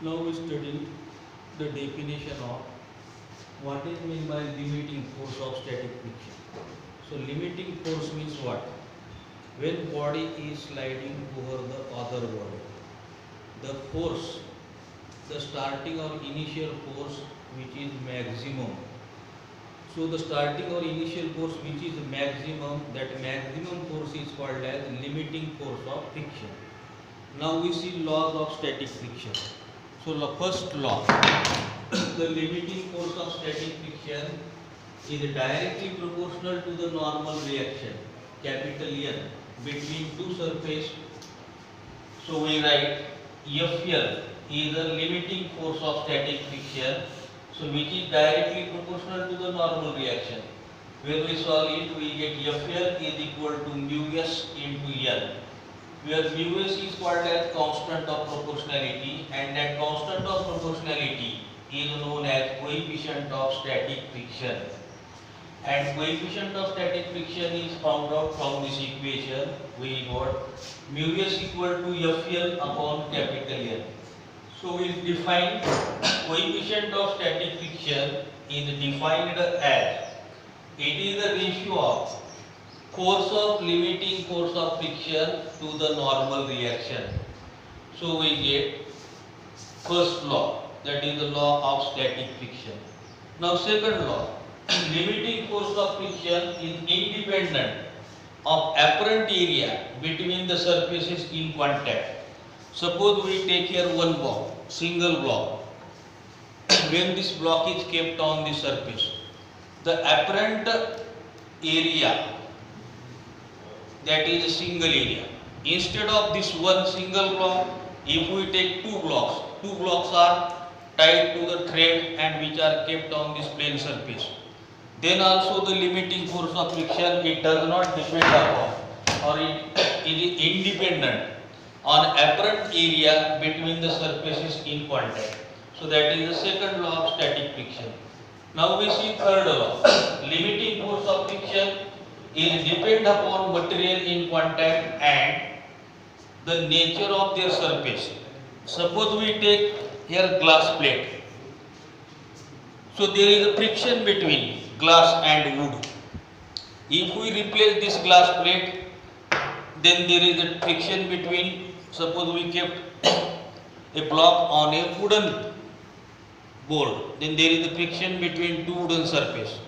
Now we study the definition of what is meant by limiting force of static friction. So limiting force means what? When body is sliding over the other body, the force, the starting or initial force which is maximum. So the starting or initial force which is maximum, that maximum force is called as limiting force of friction. Now we see laws of static friction. So the first law, the limiting force of static friction is directly proportional to the normal reaction, capital N, between two surfaces. So we write FL is the limiting force of static friction, so which is directly proportional to the normal reaction. When we solve it, we get FL is equal to mu s into N, where mu s is called as constant of proportionality, and that constant of proportionality is known as coefficient of static friction. And coefficient of static friction is found out from this equation. We got mu s equal to FL upon capital N. So we define coefficient of static friction is defined as, it is the ratio of force of limiting force of friction to the normal reaction. So we get first law, that is the law of static friction. Now second law, limiting force of friction is independent of apparent area between the surfaces in contact. Suppose we take here one block, single block. When this block is kept on the surface, the apparent area, that is a single area. Instead of this one single block, if we take two blocks are tied to the thread and which are kept on this plane surface. Then also the limiting force of friction, it does not depend upon, or it is independent on apparent area between the surfaces in contact. So that is the second law of static friction. Now we see third law. Limiting force of friction is depend upon material in contact and the nature of their surface. Suppose we take here glass plate. So there is a friction between glass and wood. If we replace this glass plate, then there is a friction between, suppose we kept a block on a wooden board, then there is a friction between two wooden surfaces.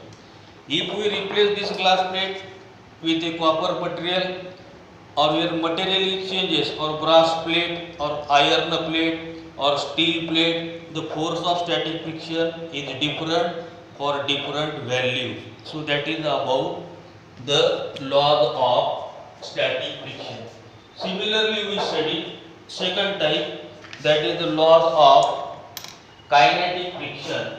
If we replace this glass plate with a copper material, or where material changes, or brass plate, or iron plate, or steel plate, the force of static friction is different for different values. So that is about the laws of static friction. Similarly, we study second type, that is the laws of kinetic friction.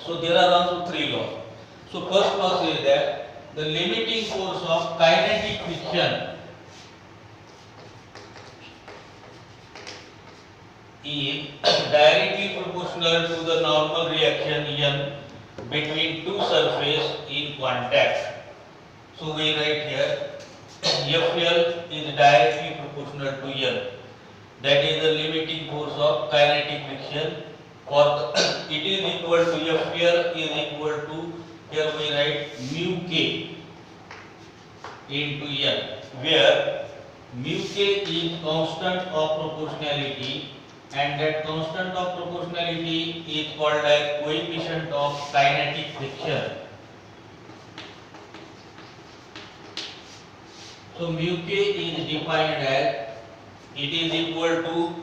So there are also three laws. So first law says that the limiting force of kinetic friction is directly proportional to the normal reaction N between two surfaces in contact. So we write here FL is directly proportional to N. That is the limiting force of kinetic friction. For the, it is equal to FL is equal to, here we write mu K into N, where mu K is constant of proportionality, and that constant of proportionality is called as coefficient of kinetic friction. So mu K is defined as, it is equal to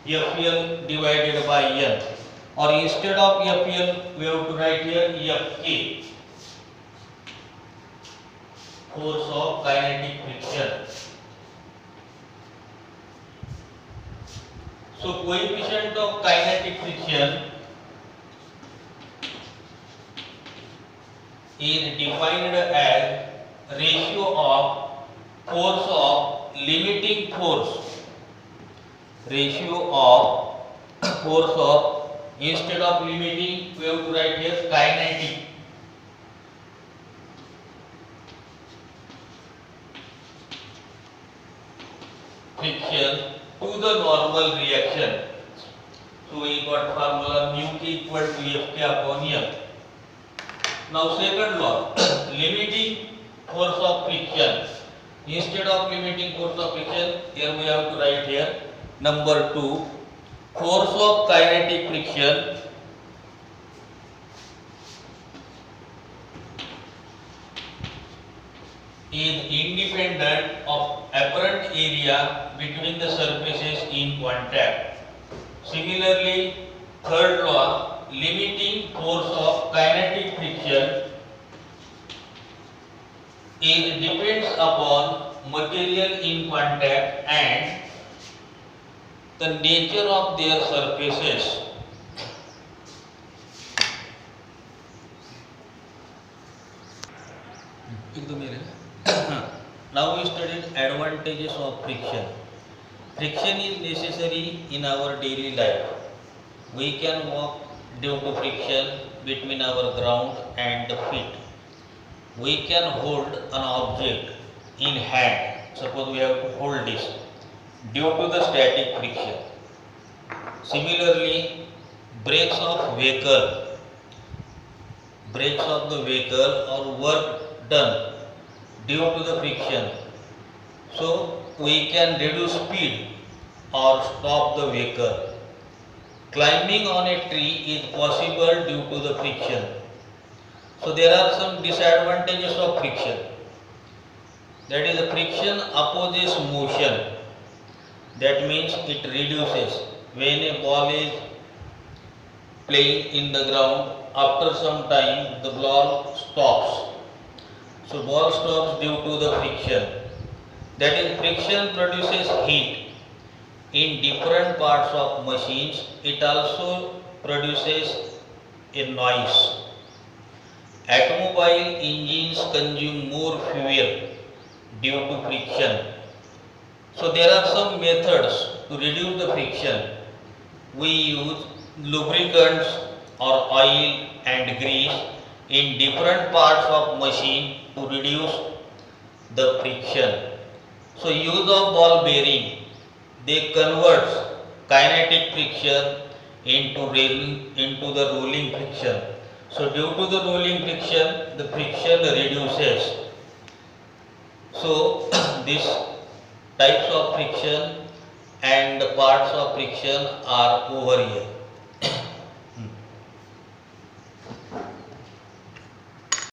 FL divided by N, or instead of FL we have to write here FK, force of kinetic friction. So coefficient of kinetic friction is defined as ratio of force of limiting force, ratio of force of, instead of limiting we have to write here kinetic, friction to the normal reaction. So we got formula mu k equal to Fk upon M. Now second law, limiting force of friction. Instead of limiting force of friction, here we have to write here number 2, force of kinetic friction is independent of apparent area between the surfaces in contact. Similarly, third law, limiting force of kinetic friction depends upon material in contact and the nature of their surfaces. Now we studied advantages of friction. Friction is necessary in our daily life. We can walk due to friction between our ground and the feet. We can hold an object in hand. Suppose we have to hold this due to the static friction. Similarly, brakes of the vehicle or work done due to the friction. So we can reduce speed or stop the vehicle. Climbing on a tree is possible due to the friction. So there are some disadvantages of friction. That is, the friction opposes motion. That means it reduces. When a ball is playing in the ground, after some time the ball stops. So ball stops due to the friction. That is, friction produces heat in different parts of machines. It also produces a noise. Automobile engines consume more fuel due to friction. So there are some methods to reduce the friction. We use lubricants or oil and grease in different parts of machine to reduce the friction. So use of ball bearing, they convert kinetic friction into the rolling friction. So due to the rolling friction, the friction reduces. So these types of friction and the parts of friction are over here.